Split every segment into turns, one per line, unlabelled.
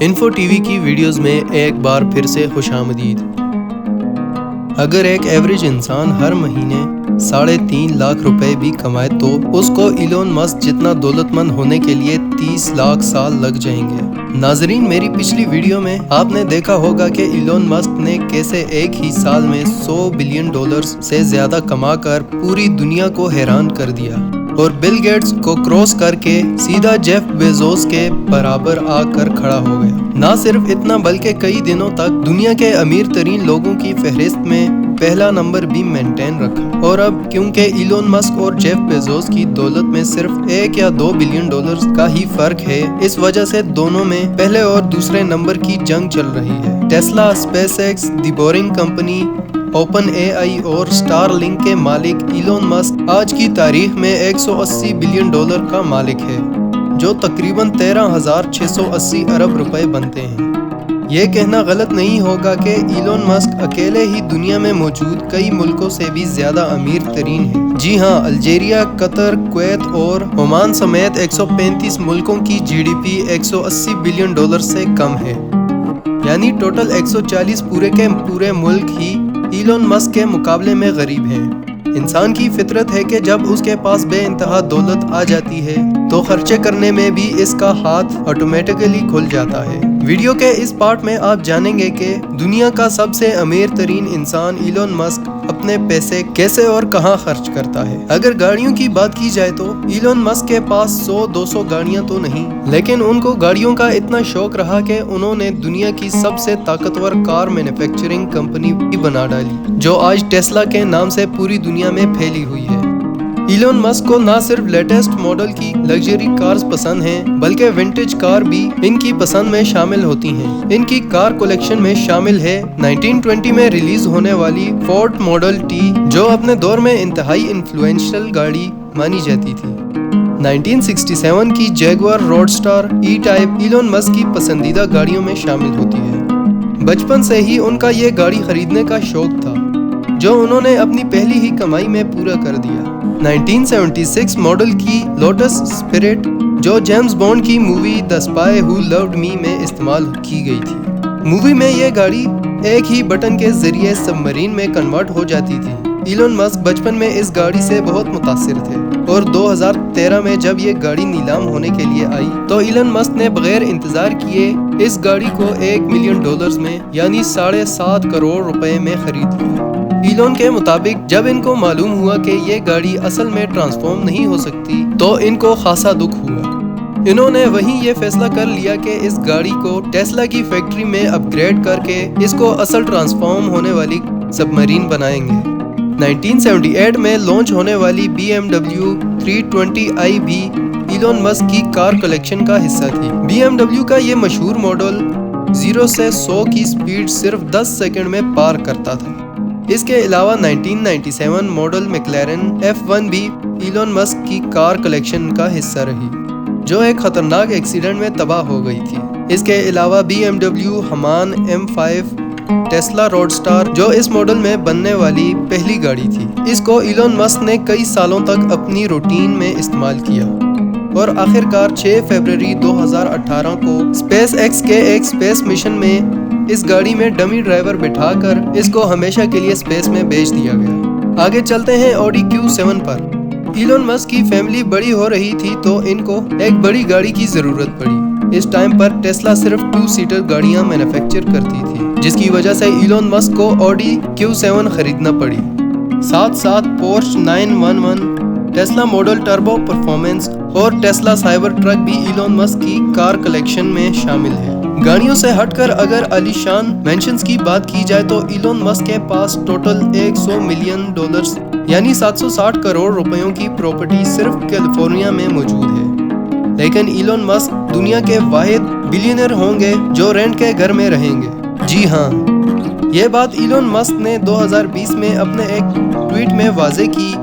Info T V کی videos میں ایک بار پھر سے خوش آمدید۔ اگر ایک ایوریج انسان ہر مہینے 3.5 لاکھ روپے بھی کمائے تو اس کو ایلون مسک جتنا دولت مند ہونے کے لیے 30 لاکھ سال لگ جائیں گے۔ ناظرین، میری پچھلی ویڈیو میں آپ نے دیکھا ہوگا کہ ایلون مسک نے کیسے ایک ہی سال میں $100 بلین سے زیادہ کما کر پوری دنیا کو حیران کر دیا اور بل گیٹس کو کراس کر کے سیدھا جیف بیزوس کے برابر آ کر کھڑا ہو گیا۔ نہ صرف اتنا بلکہ کئی دنوں تک دنیا کے امیر ترین لوگوں کی فہرست میں پہلا نمبر بھی مینٹین رکھا۔ اور اب کیونکہ ایلون مسک اور جیف بیزوس کی دولت میں صرف $1 یا $2 بلین کا ہی فرق ہے، اس وجہ سے دونوں میں پہلے اور دوسرے نمبر کی جنگ چل رہی ہے۔ ٹیسلا، اسپیس ایکس، دی بورنگ کمپنی، اوپن اے آئی اور اسٹار لنک کے مالک ایلون مسک آج کی تاریخ میں $180 بلین کا مالک ہے، جو تقریباً 13,680 ارب روپے بنتے ہیں۔ یہ کہنا غلط نہیں ہوگا کہ ایلون مسک اکیلے ہی دنیا میں موجود کئی ملکوں سے بھی زیادہ امیر ترین ہے۔ جی ہاں، الجیریا، قطر، کویت اور عمان سمیت 135 ملکوں کی جی ڈی پی $180 بلین سے کم ہے، یعنی ٹوٹل 140 پورے کے پورے ملک ہی ایلون مسک کے مقابلے میں غریب ہیں۔ انسان کی فطرت ہے کہ جب اس کے پاس بے انتہا دولت آ جاتی ہے تو خرچے کرنے میں بھی اس کا ہاتھ آٹومیٹکلی کھل جاتا ہے۔ ویڈیو کے اس پارٹ میں آپ جانیں گے کہ دنیا کا سب سے امیر ترین انسان ایلون مسک اپنے پیسے کیسے اور کہاں خرچ کرتا ہے۔ اگر گاڑیوں کی بات کی جائے تو ایلون مسک کے پاس 100-200 گاڑیاں تو نہیں، لیکن ان کو گاڑیوں کا اتنا شوق رہا کہ انہوں نے دنیا کی سب سے طاقتور کار مینوفیکچرنگ کمپنی بھی بنا ڈالی، جو آج ٹیسلا کے نام سے پوری دنیا میں پھیلی ہوئی ہے۔ ایلون مسک کو نہ صرف لیٹسٹ ماڈل کی لگژری کارز پسند ہیں بلکہ ونٹیج کار بھی ان کی پسند میں شامل ہوتی ہیں۔ ان کی کار کلیکشن میں شامل ہے 1920 میں ریلیز ہونے والی فورڈ ماڈل ٹی، جو اپنے دور میں انتہائی انفلوئنشل گاڑی مانی جاتی تھی۔ 1967 کی جیگوار روڈسٹر ای ٹائپ ایلون مسک کی پسندیدہ گاڑیوں میں شامل ہوتی ہے۔ بچپن سے ہی ان کا یہ گاڑی خریدنے کا شوق تھا، جو انہوں نے اپنی پہلی ہی کمائی میں پورا کر دیا۔ 1976 ماڈل کی لوٹس اسپرٹ، جو جیمز بانڈ کی مووی دی اسپائی ہو لوڈ می میں استعمال کی گئی تھی۔ مووی میں یہ گاڑی ایک ہی بٹن کے ذریعے سب مرین میں کنورٹ ہو جاتی تھی۔ ایلون مسک بچپن میں اس گاڑی سے بہت متاثر تھے اور 2013 میں جب یہ گاڑی نیلام ہونے کے لیے آئی تو ایلون مسک نے بغیر انتظار کیے اس گاڑی کو $1 ملین میں یعنی 7.5 کروڑ روپے میں خرید لیا۔ ایلون کے مطابق جب ان کو معلوم ہوا کہ یہ گاڑی اصل میں ٹرانسفارم نہیں ہو سکتی تو ان کو خاصا دکھ ہوا۔ انہوں نے وہیں یہ فیصلہ کر لیا کہ اس گاڑی کو ٹیسلا کی فیکٹری میں اپ گریڈ کر کے اس کو اصل ٹرانسفارم ہونے والی سب مرین بنائیں گے۔ 1978 میں لانچ ہونے والی BMW 320i بھی ایلون مسک کی کار کلیکشن کا حصہ تھی۔ BMW کا یہ مشہور ماڈل 0 سے 100 کی سپیڈ صرف 10 سیکنڈ میں پار کرتا تھا۔ اس کے علاوہ 1997 ماڈل میکلارن F1 بھی ایلون مسک کی کار کلیکشن کا حصہ رہی، جو ایک خطرناک ایکسیڈنٹ میں تباہ ہو گئی تھی۔ اس کے علاوہ BMW ہمان M5، ٹیسلا روڈسٹر، جو اس ماڈل میں بننے والی پہلی گاڑی تھی، اس کو ایلون مسک نے کئی سالوں تک اپنی روٹین میں استعمال کیا اور آخرکار 6 فروری 2018 کو اسپیس ایکس کے ایک اسپیس مشن میں اس گاڑی میں ڈمی ڈرائیور بٹھا کر اس کو ہمیشہ کے لیے اسپیس میں بھیج دیا گیا۔ آگے چلتے ہیں آڈی Q7 پر۔ ایلون مسک کی فیملی بڑی ہو رہی تھی تو ان کو ایک بڑی گاڑی کی ضرورت پڑی۔ اس ٹائم پر ٹیسلا صرف 2 سیٹر گاڑیاں مینوفیکچر کرتی تھی، جس کی وجہ سے ایلون مسک کو آڈی Q7 خریدنا پڑی۔ ساتھ پورش 911، ٹیسلا ماڈل ٹربو پرفارمنس اور ٹیسلا سائبر ٹرک بھی ایلون مسک کی کار کلیکشن میں شامل ہے۔ گاڑیوں سے ہٹ کر اگر عالی شان مینشنز کی بات کی جائے تو ایلون مسک کے پاس ٹوٹل $100 ملین یعنی 760 کروڑ روپیوں کی پراپرٹی صرف کیلیفورنیا میں موجود ہے۔ لیکن ایلون مسک دنیا کے واحد بلینئر ہوں گے جو رینٹ کے گھر میں رہیں گے۔ جی ہاں، یہ بات ایلون مسک نے 2020 میں اپنے ایک ٹویٹ میں واضح کی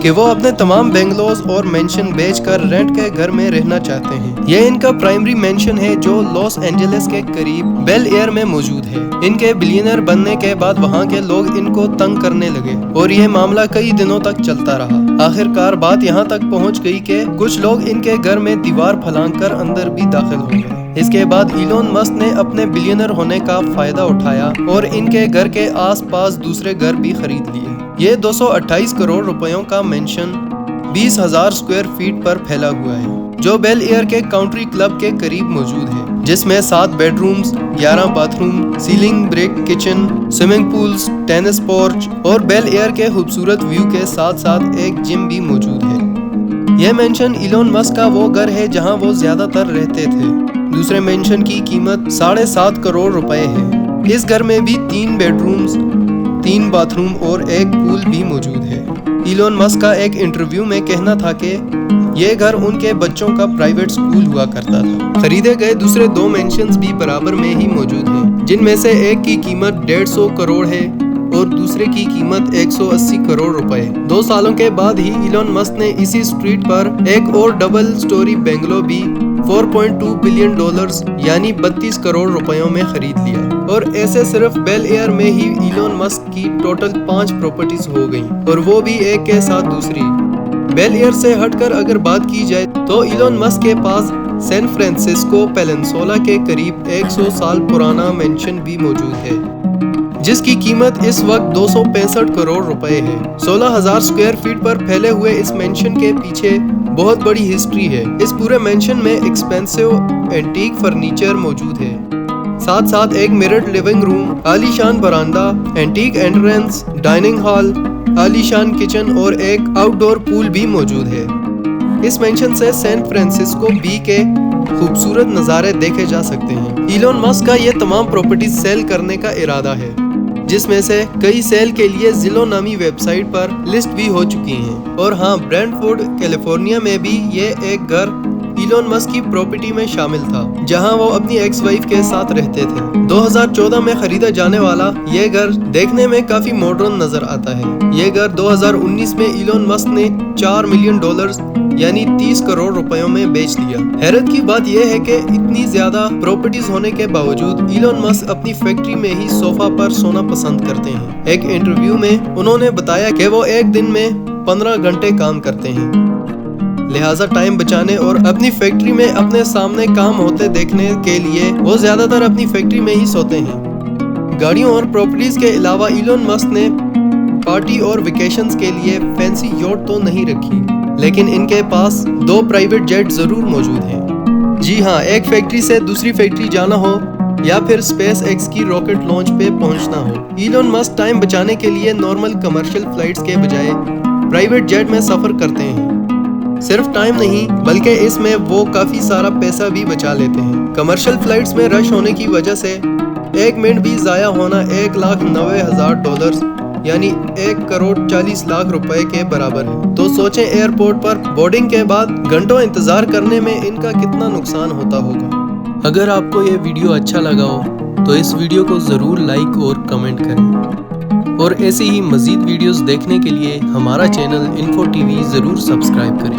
کہ وہ اپنے تمام بنگلوز اور مینشن بیچ کر رینٹ کے گھر میں رہنا چاہتے ہیں۔ یہ ان کا پرائمری مینشن ہے جو لاس اینجلس کے قریب بیل ایئر میں موجود ہے۔ ان کے بلینئر بننے کے بعد وہاں کے لوگ ان کو تنگ کرنے لگے اور یہ معاملہ کئی دنوں تک چلتا رہا۔ آخرکار بات یہاں تک پہنچ گئی کہ کچھ لوگ ان کے گھر میں دیوار پھلانگ کر اندر بھی داخل ہو گئے۔ اس کے بعد ایلون مسک نے اپنے بلینئر ہونے کا فائدہ اٹھایا اور ان کے گھر کے آس پاس دوسرے گھر بھی خرید لیے۔ یہ 228 کروڑ روپیوں کا مینشن 20,000 اسکوائر فیٹ پر پھیلا ہوا ہے، جو بیل ایئر کے کاؤنٹری کلب کے قریب موجود ہے، جس میں 7 bedrooms, 11 bathroom, ceiling break kitchen, swimming pools, tennis porch اور بیل ایئر کے خوبصورت ویو کے ساتھ ساتھ ایک جم بھی موجود ہے۔ یہ مینشن ایلون مسک کا وہ گھر ہے جہاں وہ زیادہ تر رہتے تھے۔ دوسرے مینشن کی قیمت 7.5 کروڑ روپے ہے۔ اس گھر میں بھی 3 بیڈ رومز، 3 باتھ روم اور ایک پول بھی موجود ہے۔ ایلون مسک کا ایک انٹرویو میں کہنا تھا کہ یہ گھر ان کے بچوں کا پرائیویٹ سکول ہوا کرتا تھا۔ خریدے گئے دوسرے 2 مینشنز بھی برابر میں ہی موجود ہیں، جن میں سے ایک کی قیمت 150 کروڑ ہے اور دوسرے کی قیمت 180 کروڑ روپے۔ 2 سالوں کے بعد ہی ایلون مسک نے اسی اسٹریٹ پر ایک اور ڈبل سٹوری بنگلو بھی $4.2 بلین یعنی 32 کروڑ روپیوں میں خرید لیا، اور ایسے صرف بیل ایئر میں ہی ایلون مسک کی ٹوٹل 5 پراپرٹیز ہو گئیں، اور وہ بھی ایک کے ساتھ دوسری۔ بیل ایئر سے ہٹ کر اگر بات کی جائے تو ایلون مسک کے پاس سین فرانسسکو پیننسولا کے قریب 100 سال پرانا مینشن بھی موجود ہے، جس کی قیمت اس وقت 265 کروڑ روپے ہے۔ 16,000 اسکوائر فیٹ پر پھیلے ہوئے اس مینشن کے پیچھے بہت بڑی ہسٹری ہے۔ اس پورے مینشن میں ایکسپینسو اینٹیک فرنیچر موجود ہے، ساتھ ساتھ ایک میررڈ لیونگ روم، عالیشان برانڈا، اینٹیک انٹرنس، ڈائننگ ہال، عالیشان کچن اور ایک آؤٹ ڈور پول بھی موجود ہے۔ اس مینشن سے سین فرانسسکو بی کے خوبصورت نظارے دیکھے جا سکتے ہیں۔ ایلون مسک کا یہ تمام پراپرٹیز سیل کرنے کا ارادہ ہے، جس میں سے کئی سیل کے لیے زیلو نامی ویب سائٹ پر لسٹ بھی ہو چکی ہیں۔ اور ہاں، برینٹ فورڈ کیلیفورنیا میں بھی یہ ایک گھر ایلون مسک کی پراپرٹی میں شامل تھا، جہاں وہ اپنی ایکس وائف کے ساتھ رہتے تھے۔ 2014 میں خریدا جانے والا یہ گھر دیکھنے میں کافی ماڈرن نظر آتا ہے۔ یہ گھر 2019 میں ایلون مسک نے $4 ملین یعنی 30 کروڑ روپیوں میں بیچ دیا۔ حیرت کی بات یہ ہے کہ اتنی زیادہ پراپرٹیز ہونے کے باوجود ایلون مسک اپنی فیکٹری میں ہی صوفہ پر سونا پسند کرتے ہیں۔ ایک انٹرویو میں انہوں نے بتایا کہ وہ ایک دن میں 15 گھنٹے کام کرتے ہیں، لہٰذا ٹائم بچانے اور اپنی فیکٹری میں اپنے سامنے کام ہوتے دیکھنے کے لیے وہ زیادہ تر اپنی فیکٹری میں ہی سوتے ہیں۔ گاڑیوں اور پراپرٹیز کے علاوہ ایلون مسک نے پارٹی اور ویکیشنز کے لیے فینسی یوٹ تو نہیں رکھی، لیکن ان کے پاس 2 پرائیویٹ جیٹ ضرور موجود ہیں۔ جی ہاں، ایک فیکٹری سے دوسری فیکٹری جانا ہو یا پھر اسپیس ایکس کی راکٹ لانچ پہ پہنچنا ہو، ایلون مسک ٹائم بچانے کے لیے نارمل کمرشل فلائٹس کے بجائے پرائیویٹ جیٹ میں سفر کرتے ہیں۔ صرف ٹائم نہیں بلکہ اس میں وہ کافی سارا پیسہ بھی بچا لیتے ہیں۔ کمرشل فلائٹس میں رش ہونے کی وجہ سے 1 منٹ بھی ضائع ہونا $1,90,000 یعنی 1,40,00,000 روپے کے برابر ہے۔ تو سوچیں ایئرپورٹ پر بورڈنگ کے بعد گھنٹوں انتظار کرنے میں ان کا کتنا نقصان ہوتا ہوگا۔ اگر آپ کو یہ ویڈیو اچھا لگا ہو تو اس ویڈیو کو ضرور لائک اور کمنٹ کریں، اور ایسی ہی مزید ویڈیوز دیکھنے کے لیے ہمارا چینل انفو ٹی وی ضرور سبسکرائب کریں۔